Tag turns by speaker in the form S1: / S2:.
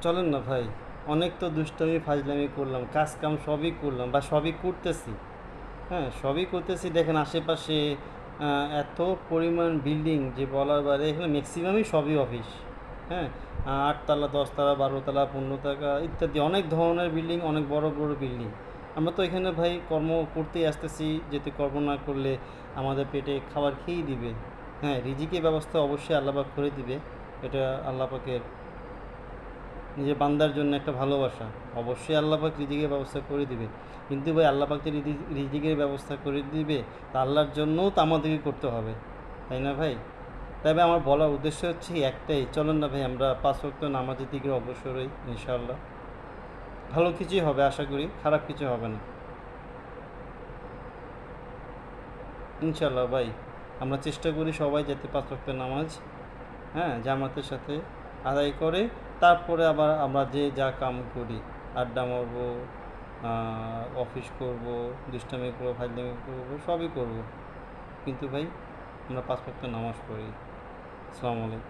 S1: চলেন না ভাই, অনেক তো দুষ্টামি ফাজলামি করলাম, কাজ কাম সবই করলাম বা সবই করতেছি। হ্যাঁ, সবই করতেছি। দেখেন আশেপাশে এত পরিমাণ বিল্ডিং যে বলার বাইরে, এখানে ম্যাক্সিমামই সবই অফিস। হ্যাঁ, 8 তলা 10 তলা 12 তলা 15 তলা ইত্যাদি অনেক ধরনের বিল্ডিং, অনেক বড় বড় বিল্ডিং। আমরা তো এখানে ভাই কর্ম করতেই আসতেছি, যেতে কর্ম না করলে আমাদের পেটে খাবার খেয়েই দিবে। হ্যাঁ, রিজিকের ব্যবস্থা অবশ্যই আল্লাপাক করে দিবে। এটা আল্লাপাকের নিজের বান্দার জন্য একটা ভালোবাসা। অবশ্যই আল্লাহ পাক রিজিকের ব্যবস্থা করে দিবে। কিন্তু ভাই আল্লাহ পাক যে রিজিকের ব্যবস্থা করে দিবে, তা আল্লাহর জন্যও তো আমাদেরকে করতে হবে, তাই না ভাই? তবে আমার বলার উদ্দেশ্য হচ্ছে একটাই, চলেন না ভাই আমরা 5 ওয়াক্ত নামাজের দিকে অগ্রসর হই, ইনশাআল্লাহ ভালো কিছুই হবে, আশা করি খারাপ কিছু হবে না, ইনশাআল্লাহ ভাই। আমরা চেষ্টা করি সবাই যাতে 5 ওয়াক্ত নামাজ, হ্যাঁ, জামাতের সাথে আদায় করে তারপরে আবার আমরা যে যা কাম করি, আড্ডা মারবো, অফিস করব, দুষ্টামি করবো, ফাজলামি করবো, সবই করব, কিন্তু ভাই আমরা 5 ওয়াক্ত নামাজ পড়ি। আসসালামু আলাইকুম।